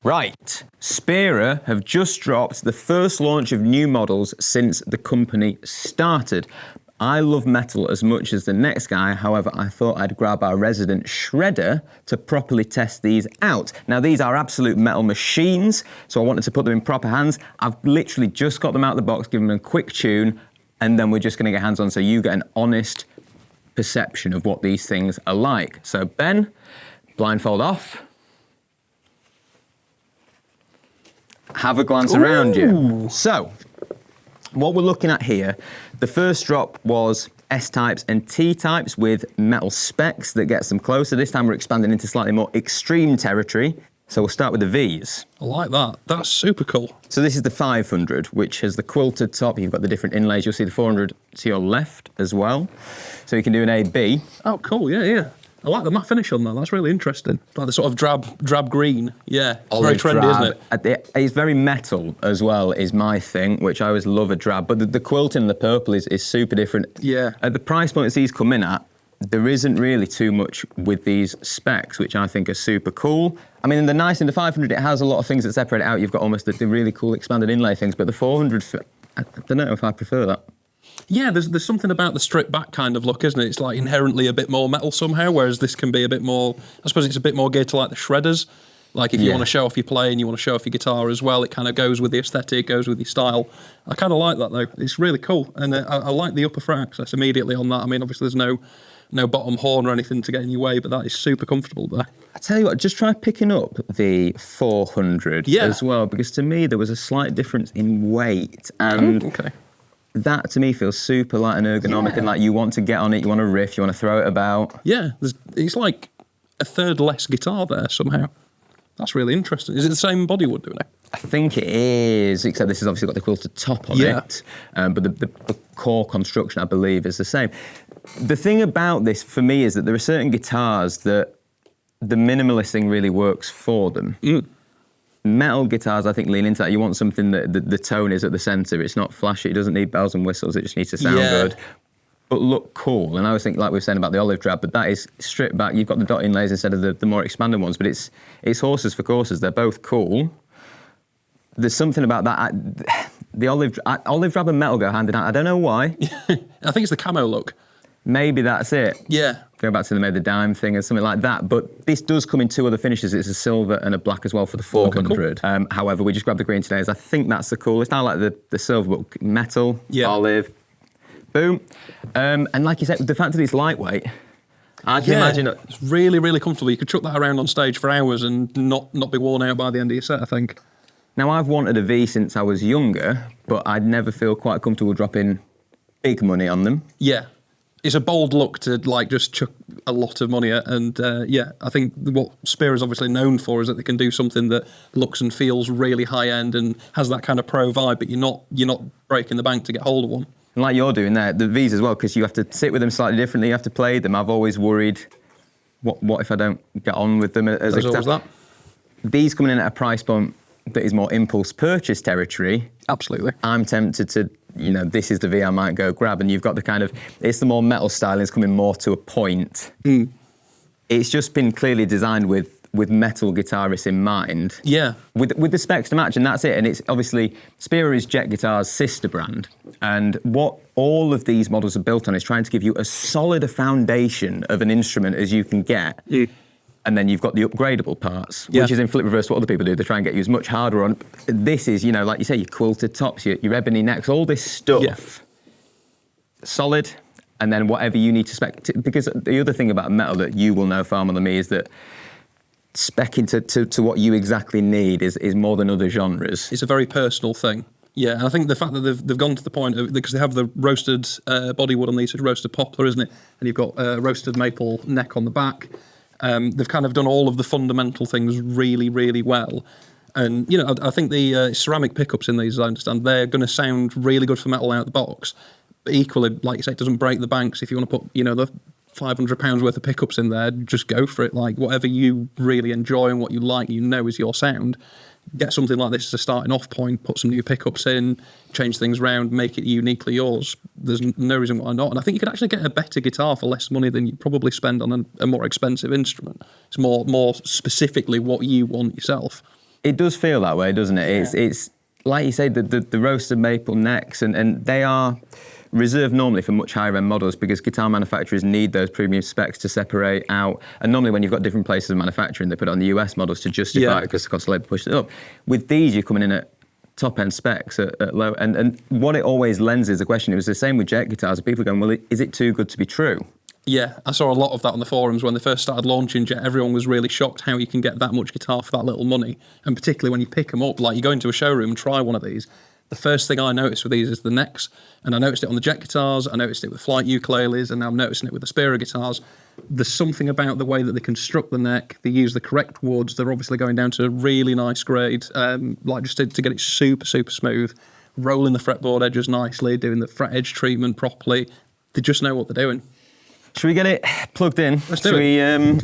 Right, Spira have just dropped the first launch of new models since the company started. I love metal as much as the next guy, however, I thought I'd grab our resident shredder to properly test these out. Now, these are absolute metal machines, so I wanted to put them in proper hands. I've literally just got them out of the box, given them a quick tune, and then we're just gonna get hands-on so you get an honest perception of what these things are like. So Ben, blindfold off. Have a glance around you. So, what we're looking at here, the first drop was S-types and T-types with metal specs that gets them closer. This time we're expanding into slightly more extreme territory. So we'll start with the Vs. I like that. That's super cool. So this is the 500, which has the quilted top. You've got the different inlays. You'll see the 400 to your left as well. So you can do an A-B. Oh, cool. Yeah, yeah. I like the matte finish on that. That's really interesting. Like the sort of drab green. Yeah, it's very trendy, isn't it? It's very metal as well, is my thing, which I always love a drab. But the quilting and the purple is super different. Yeah. At the price points these come in at, there isn't really too much with these specs, which I think are super cool. I mean, the nice in the 500, it has a lot of things that separate it out. You've got almost the really cool expanded inlay things, but the 400, I don't know if I prefer that. Yeah, there's something about the stripped back kind of look, isn't it? It's like inherently a bit more metal somehow, whereas this can be a bit more, I suppose it's a bit more geared to like the shredders. Like if you want to show off your play and you want to show off your guitar as well, it kind of goes with the aesthetic, goes with your style. I kind of like that though. It's really cool. And I like the upper fret access immediately on that. I mean, obviously there's no bottom horn or anything to get in your way, but that is super comfortable there. I tell you what, just try picking up the 400 as well, because to me there was a slight difference in weight. And that to me feels super light and ergonomic and like you want to get on it, you want to riff, you want to throw it about. Yeah, it's like a third less guitar there somehow. That's really interesting. Is it the same bodywood doing it? I think it is, except this has obviously got the quilted top on it. But the core construction, I believe, is the same. The thing about this for me is that there are certain guitars that the minimalist thing really works for them. Metal guitars, I think, lean into that. You want something that the tone is at the centre. It's not flashy. It doesn't need bells and whistles. It just needs to sound good, but look cool. And I always think, like we were saying about the olive drab, but that is stripped back. You've got the dot inlays instead of the more expanded ones, but it's horses for courses. They're both cool. There's something about that. The olive drab and metal go hand in hand. I don't know why. I think it's the camo look. Maybe that's it. Yeah. Go back to the dime thing or something like that. But this does come in two other finishes. It's a silver and a black as well for the 400. Cool. However, we just grabbed the green today as I think that's the coolest. I like the silver, but metal, olive, boom. And like you said, the fact that it's lightweight, I can imagine it. It's really, really comfortable. You could chuck that around on stage for hours and not be worn out by the end of your set, I think. Now, I've wanted a V since I was younger, but I'd never feel quite comfortable dropping big money on them. Yeah. It's a bold look to like just chuck a lot of money at, and I think what Spira is obviously known for is that they can do something that looks and feels really high end and has that kind of pro vibe, but you're not breaking the bank to get hold of one. And like you're doing there, the V's as well, because you have to sit with them slightly differently. You have to play them. I've always worried, what if I don't get on with them as There's always that. These coming in at a price point that is more impulse purchase territory. Absolutely. I'm tempted to, this is the V I might go grab, and you've got the kind of, it's the more metal style, it's coming more to a point. It's just been clearly designed with metal guitarists in mind. Yeah. With the specs to match, and that's it. And it's obviously, Spira is Jet Guitar's sister brand, and what all of these models are built on is trying to give you as solid a foundation of an instrument as you can get. And then you've got the upgradable parts, which is in flip reverse what other people do. They try and get you as much hardware on. This is, like you say, your quilted tops, your ebony necks, all this stuff. Solid, and then whatever you need to spec. Because the other thing about metal that you will know far more than me is that speccing to what you exactly need is more than other genres. It's a very personal thing. Yeah, and I think the fact that they've gone to the point of, because they have the roasted bodywood on these, it's roasted poplar, isn't it? And you've got roasted maple neck on the back. They've kind of done all of the fundamental things really, really well. And, I think the ceramic pickups in these, as I understand, they're going to sound really good for metal out of the box. But equally, like you say, it doesn't break the banks. If you want to put, the £500 worth of pickups in there, just go for it. Like, whatever you really enjoy and what you like, is your sound. Get something like this as a starting off point, put some new pickups in, change things around, make it uniquely yours. There's no reason why not. And I think you could actually get a better guitar for less money than you probably spend on a more expensive instrument. It's more specifically what you want yourself. It does feel that way, doesn't it? Yeah. It's like you say, the roasted maple necks, and they are reserved normally for much higher end models because guitar manufacturers need those premium specs to separate out. And normally when you've got different places of manufacturing, they put it on the US models to justify it because the cost of labour pushes it up. With these, you're coming in at top end specs at low, and what it always lends is the question. It was the same with jet guitars. People are going, well, is it too good to be true? Yeah, I saw a lot of that on the forums when they first started launching Jet. Everyone was really shocked how you can get that much guitar for that little money, and particularly when you pick them up. Like, you go into a showroom and try one of these. The first thing I noticed with these is the necks, and I noticed it on the Jet guitars, I noticed it with flight ukuleles, and now I'm noticing it with the Spira guitars. There's something about the way that they construct the neck. They use the correct woods. They're obviously going down to a really nice grade, like just to get it super, super smooth, rolling the fretboard edges nicely, doing the fret edge treatment properly. They just know what they're doing. Should we get it plugged in? Let's do it.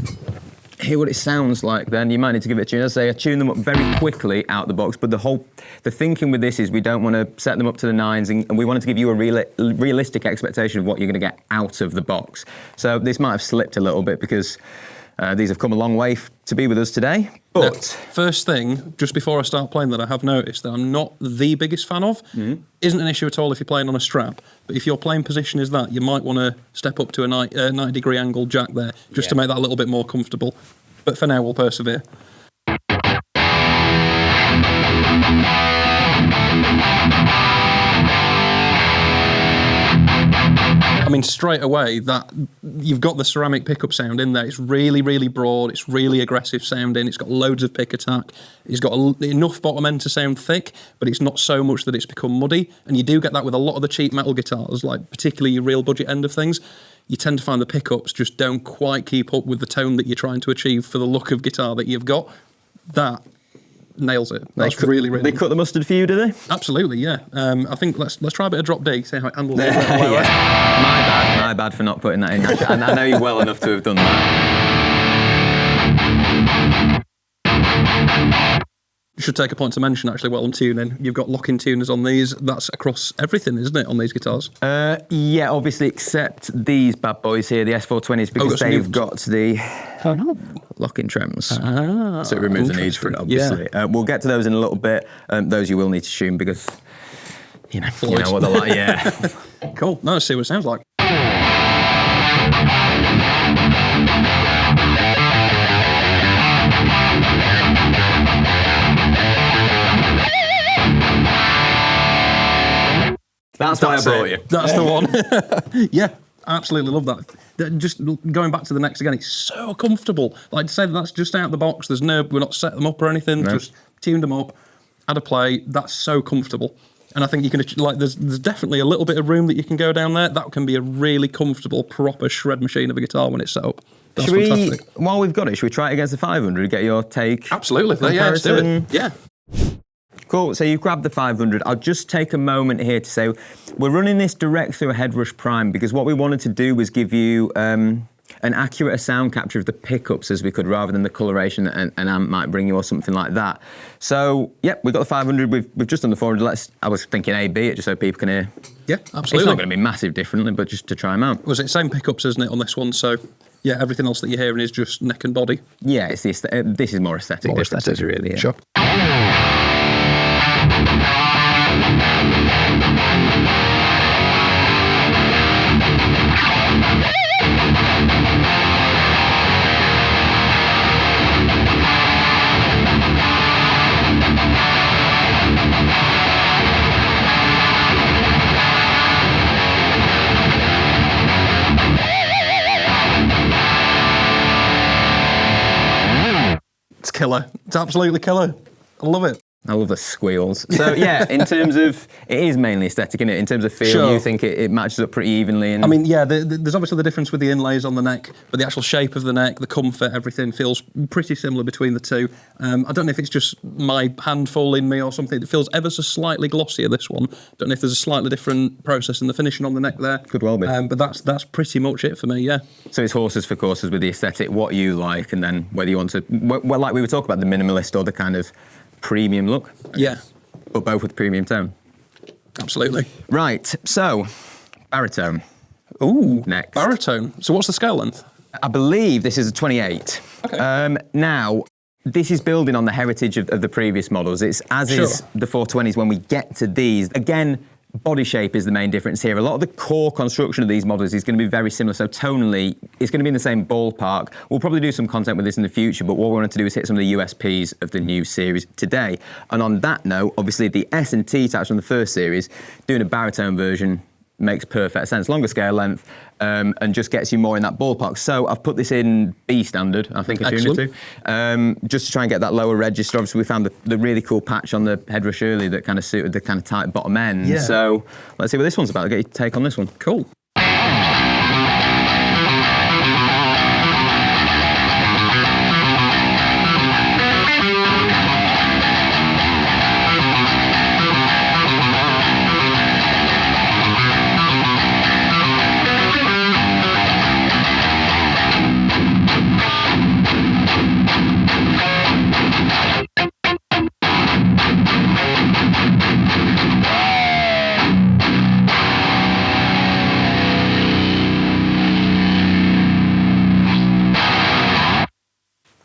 Hear what it sounds like then? You might need to give it a tune. As I say, I tune them up very quickly out the box, but the thinking with this is we don't want to set them up to the nines, and we wanted to give you a realistic expectation of what you're going to get out of the box. So this might have slipped a little bit because these have come a long way to be with us today. But now, first thing, just before I start playing, that I have noticed that I'm not the biggest fan of, isn't an issue at all if you're playing on a strap, but if your playing position is that, you might want to step up to a 90-degree angle jack there, just to make that a little bit more comfortable. But for now, we'll persevere. I mean, straight away, that you've got the ceramic pickup sound in there. It's really, really broad. It's really aggressive sounding. It's got loads of pick attack. It's got enough bottom end to sound thick, but it's not so much that it's become muddy. And you do get that with a lot of the cheap metal guitars, like particularly your real budget end of things. You tend to find the pickups just don't quite keep up with the tone that you're trying to achieve for the look of guitar that you've got. That nails it. That's really, really. They cut the mustard for you, do they? Absolutely, yeah. I think let's try a bit of drop D, see how it handles it. Yeah. My bad for not putting that in. I know you well enough to have done that. Should take a point to mention actually while I'm tuning. You've got locking tuners on these. That's across everything, isn't it, on these guitars? Yeah, obviously, except these bad boys here, the S420s, because they've got the locking trems. So it removes the need for it, obviously. Yeah. We'll get to those in a little bit. Those you will need to tune because, you know what they're like. Yeah. Cool. No, let's see what it sounds like. That's why I brought you. That's the one. Yeah, absolutely love that. Just going back to the necks again, it's so comfortable. Like to say that's just out the box. We're not set them up or anything. No. Just tuned them up, add a play. That's so comfortable. And I think you can there's definitely a little bit of room that you can go down there. That can be a really comfortable, proper shred machine of a guitar when it's set up. That's fantastic. While we've got it, should we try it against the 500? Get your take. Absolutely. Yeah, let's do it. Yeah. Cool, so you've grabbed the 500. I'll just take a moment here to say we're running this direct through a Headrush Prime because what we wanted to do was give you an accurate sound capture of the pickups as we could, rather than the coloration that an amp might bring you or something like that. So, yep, we've got the 500. We've just done the 400. I was thinking A/B it just so people can hear. Yeah, absolutely. It's not going to be massive differently, but just to try them out. Was it same pickups, isn't it, on this one? So, yeah, everything else that you're hearing is just neck and body. Yeah, it's this is more aesthetic differences, really. Yeah. Sure. It's killer. It's absolutely killer. I love it. I love the squeals. So yeah, in terms of, it is mainly aesthetic, isn't it? In terms of feel, you think it matches up pretty evenly. And I mean, yeah, there's obviously the difference with the inlays on the neck, but the actual shape of the neck, the comfort, everything feels pretty similar between the two. I don't know if it's just my handful in me or something. It feels ever so slightly glossier, this one. Don't know if there's a slightly different process in the finishing on the neck there. Could well be. But that's pretty much it for me, yeah. So it's horses for courses with the aesthetic, what you like, and then whether you want to, well, like we were talking about, the minimalist or the kind of premium look. Yeah. But both with premium tone. Absolutely. Right, so, baritone. Ooh, next. Baritone. So what's the scale length? I believe this is a 28. Okay. Now, this is building on the heritage of the previous models. It's as is the 420s when we get to these. Again, body shape is the main difference here. A lot of the core construction of these models is going to be very similar, so tonally, it's going to be in the same ballpark. We'll probably do some content with this in the future, but what we wanted to do is hit some of the USPs of the new series today. And on that note, obviously the S and T types from the first series, doing a baritone version makes perfect sense. Longer scale length, and just gets you more in that ballpark. So I've put this in B standard, I think I tuned it to, just to try and get that lower register. Obviously we found the really cool patch on the head rush earlier that kind of suited the kind of tight bottom end. Yeah. So let's see what this one's about. I'll get your take on this one. Cool.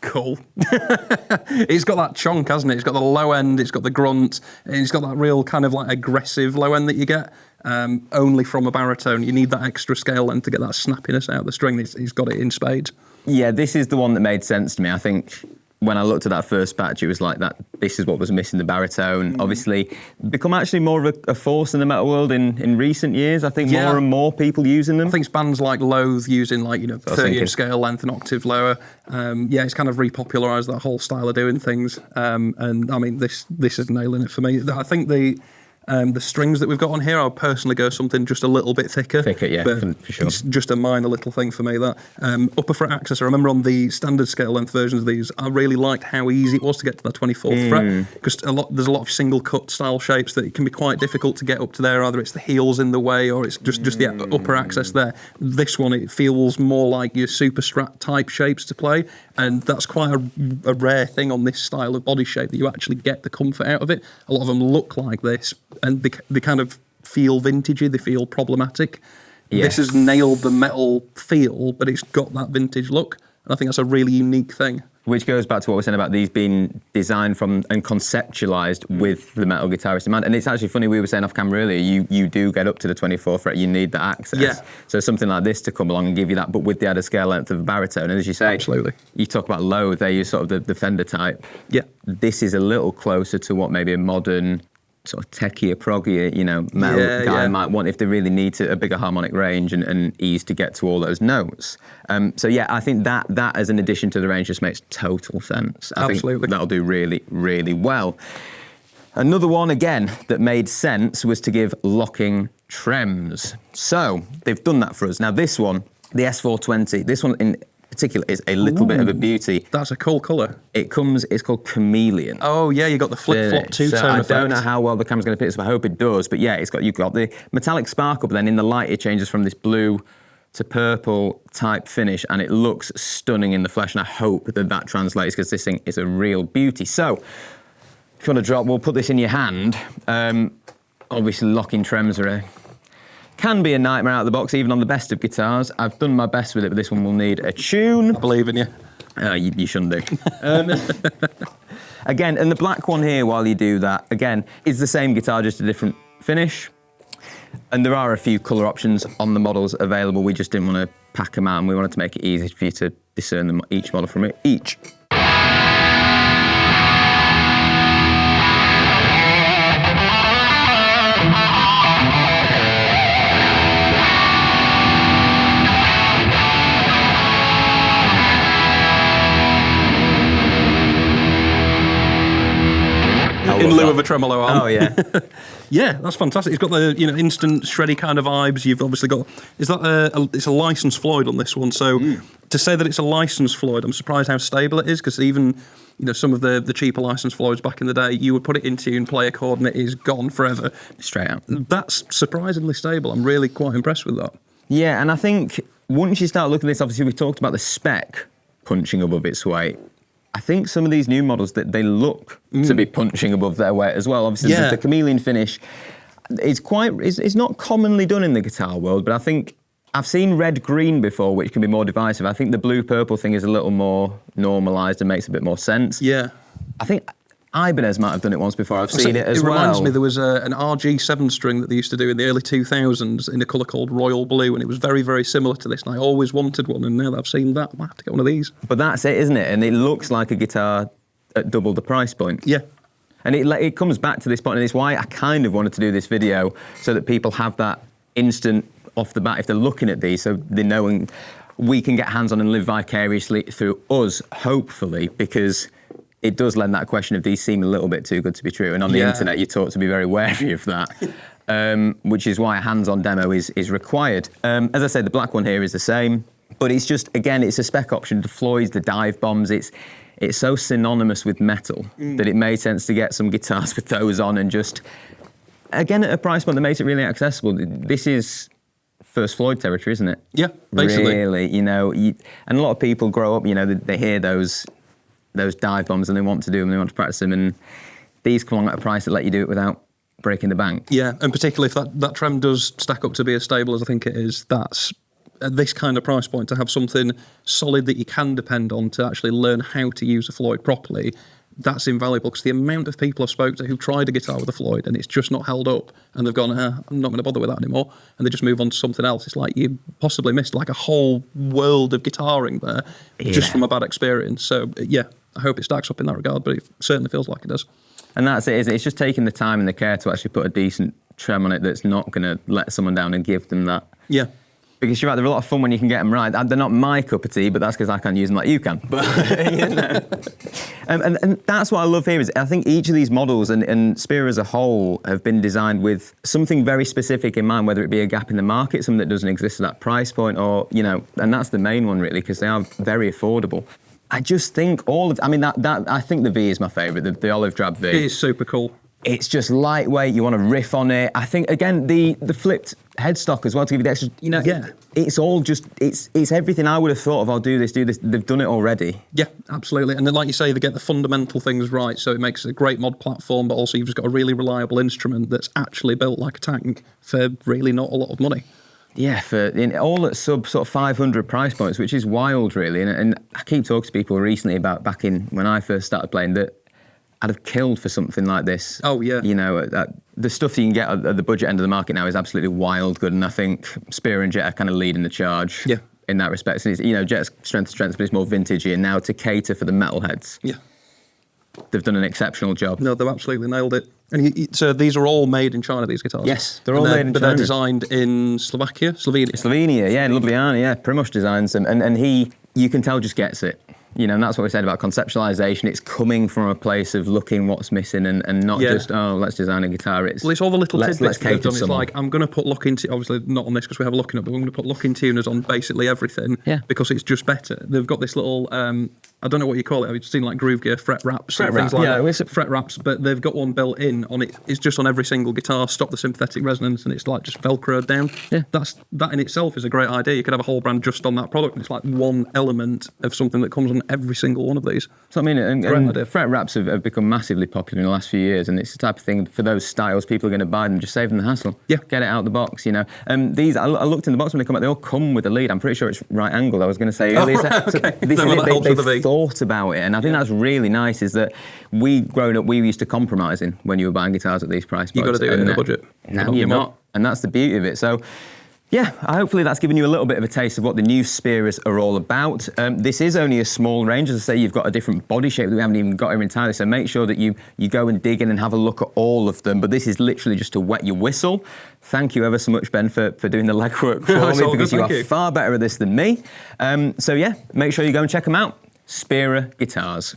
Cool. It's got that chunk, hasn't it? It's got the low end, it's got the grunt, and it's got that real kind of like aggressive low end that you get only from a baritone. You need that extra scale length to get that snappiness out of the string. He's got it in spades. Yeah, this is the one that made sense to me. I think when I looked at that first patch, it was like that. This is what was missing, the baritone. Obviously, become actually more of a force in the metal world in recent years. I think more and more people using them. I think bands like Loathe using 30-inch scale length, an octave lower. It's kind of repopularised that whole style of doing things. And I mean, this is nailing it for me. I think the strings that we've got on here, I would personally go something just a little bit thicker. Thicker, yeah, for sure. It's just a minor little thing for me, that. Upper fret access, I remember on the standard scale length versions of these, I really liked how easy it was to get to that 24th fret, because there's a lot of single cut style shapes that it can be quite difficult to get up to there. Either it's the heels in the way or it's just the upper access there. This one, it feels more like your super strat type shapes to play, and that's quite a rare thing on this style of body shape, that you actually get the comfort out of it. A lot of them look like this, and they kind of feel vintagey, they feel problematic. Yes. This has nailed the metal feel, but it's got that vintage look. And I think that's a really unique thing. Which goes back to what we're saying about these being designed from and conceptualised with the metal guitarist in mind. And it's actually funny, we were saying off camera earlier, you do get up to the 24th fret, you need that access. Yeah. So something like this to come along and give you that, but with the added scale length of a baritone. And as you say, absolutely. You talk about low, they use sort of the Fender type. Yeah. This is a little closer to what maybe a modern sort of techier, proggier, metal guy might want if they really need a bigger harmonic range and ease to get to all those notes. I think that as an addition to the range just makes total sense. I think that'll do really, really well. Another one, again, that made sense was to give locking trems. So they've done that for us. Now this one, the S420, this one in particular is a little bit of a beauty. That's a cool colour. It's called Chameleon. Oh yeah, you got the flip-flop two-tone effect. I don't know how well the camera's going to pick this up. I hope it does. But yeah, you've got the metallic sparkle, but then in the light it changes from this blue to purple type finish, and it looks stunning in the flesh, and I hope that translates, because this thing is a real beauty. So if you want to drop, we'll put this in your hand. Obviously locking trems can be a nightmare out of the box, even on the best of guitars. I've done my best with it, but this one will need a tune. I believe in you. You shouldn't do. Again, and the black one here, while you do that, again, is the same guitar, just a different finish. And there are a few colour options on the models available. We just didn't want to pack them out, and we wanted to make it easy for you to discern them, each model from each. In lieu of a tremolo arm. Oh yeah. Yeah, that's fantastic. It's got the instant shreddy kind of vibes. You've obviously got, it's a licensed Floyd on this one. So to say that it's a licensed Floyd, I'm surprised how stable it is, because even some of the cheaper licensed Floyds back in the day, you would put it into and play a chord and it is gone forever. Straight out. That's surprisingly stable. I'm really quite impressed with that. Yeah, and I think once you start looking at this, obviously we talked about the Spec punching above its weight. I think some of these new models, that they look to be punching above their weight as well. Obviously, the chameleon finish is not commonly done in the guitar world, but I think I've seen red-green before, which can be more divisive. I think the blue-purple thing is a little more normalised and makes a bit more sense. Yeah. I think Ibanez might have done it once before. I've seen it as well. It reminds me, there was an RG7 string that they used to do in the early 2000s in a colour called Royal Blue, and it was very, very similar to this, and I always wanted one, and now that I've seen that, I might have to get one of these. But that's it, isn't it? And it looks like a guitar at double the price point. Yeah. And it comes back to this point, and it's why I kind of wanted to do this video, so that people have that instant off the bat if they're looking at these, so they know and we can get hands on and live vicariously through us, hopefully, because it does lend that question of these seem a little bit too good to be true. And on the internet, you're taught to be very wary of that, which is why a hands-on demo is required. As I said, the black one here is the same, but it's just, again, it's a spec option. The Floyds, the dive bombs, it's so synonymous with metal that it made sense to get some guitars with those on and just, again, at a price point that makes it really accessible. This is first Floyd territory, isn't it? Yeah, basically. Really, you know, and a lot of people grow up, you know, they hear those dive bombs and they want to do them, they want to practice them, and these come along at a price that let you do it without breaking the bank. Yeah, and particularly if that trem does stack up to be as stable as I think it is, that's at this kind of price point, to have something solid that you can depend on to actually learn how to use a Floyd properly, that's invaluable, because the amount of people I've spoken to who've tried a guitar with a Floyd and it's just not held up, and they've gone, I'm not going to bother with that anymore, and they just move on to something else. It's like you possibly missed like a whole world of guitaring there just from a bad experience. So yeah, I hope it stacks up in that regard, but it certainly feels like it does. And that's it, isn't it? It's just taking the time and the care to actually put a decent trem on it that's not going to let someone down and give them that. Yeah. Because you're right, they're a lot of fun when you can get them right. They're not my cup of tea, but that's because I can't use them like you can. But, you know. And that's what I love here is I think each of these models and Spira as a whole have been designed with something very specific in mind, whether it be a gap in the market, something that doesn't exist at that price point, or, you know, and that's the main one really, because they are very affordable. I just think I think the V is my favourite, the olive drab V. It is super cool. It's just lightweight, you want to riff on it. I think, again, the flipped headstock as well, to give you the extra, you know, it's all just, it's everything I would have thought of, I'll do this. They've done it already. Yeah, absolutely. And then, like you say, they get the fundamental things right, so it makes a great mod platform, but also you've just got a really reliable instrument that's actually built like a tank for really not a lot of money. Yeah, all at sort of 500 price points, which is wild, really. And I keep talking to people recently about back in when I first started playing that I'd have killed for something like this. Oh, yeah. You know, the stuff you can get at the budget end of the market now is absolutely wild good, and I think Spira and Jet are kind of leading the charge in that respect. So it's, you know, Jet's strength to strength, but it's more vintagey, and now to cater for the metalheads. Yeah. They've done an exceptional job. No, they've absolutely nailed it. And so these are all made in China, these guitars? Yes, they're all made in China. But they're designed in Slovenia, yeah, in Ljubljana, yeah. Primož designs them, and he, you can tell, just gets it. You know, and that's what we said about conceptualisation. It's coming from a place of looking what's missing and not just, let's design a guitar. It's all the little tidbits that they've done. It's like, I'm going to put lockin, obviously not on this because we have a lockin up, but I'm going to put lockin tuners on basically everything because it's just better. They've got this little, I don't know what you call it. I've seen like Groove Gear fret wraps, things like that. Fret wraps, but they've got one built in on it. It's just on every single guitar. Stop the sympathetic resonance, and it's like just Velcroed down. Yeah, that in itself is a great idea. You could have a whole brand just on that product, and it's like one element of something that comes on every single one of these. So I mean, and fret wraps have become massively popular in the last few years, and it's the type of thing for those styles people are going to buy them. Just save them the hassle. Yeah, get it out the box. You know, these I looked in the box when they come out. They all come with a lead. I'm pretty sure it's right angled. I was going to say earlier. They've thought about it. And I think that's really nice, is that growing up, we used to compromising when you were buying guitars at these price points. You've got to do it in the budget. Now you're not. And that's the beauty of it. So, yeah, hopefully that's given you a little bit of a taste of what the new Spiras are all about. This is only a small range. As I say, you've got a different body shape that we haven't even got here entirely. So make sure that you go and dig in and have a look at all of them. But this is literally just to wet your whistle. Thank you ever so much, Ben, for doing the legwork for me, because you are far better at this than me. So, yeah, make sure you go and check them out. Spira Guitars.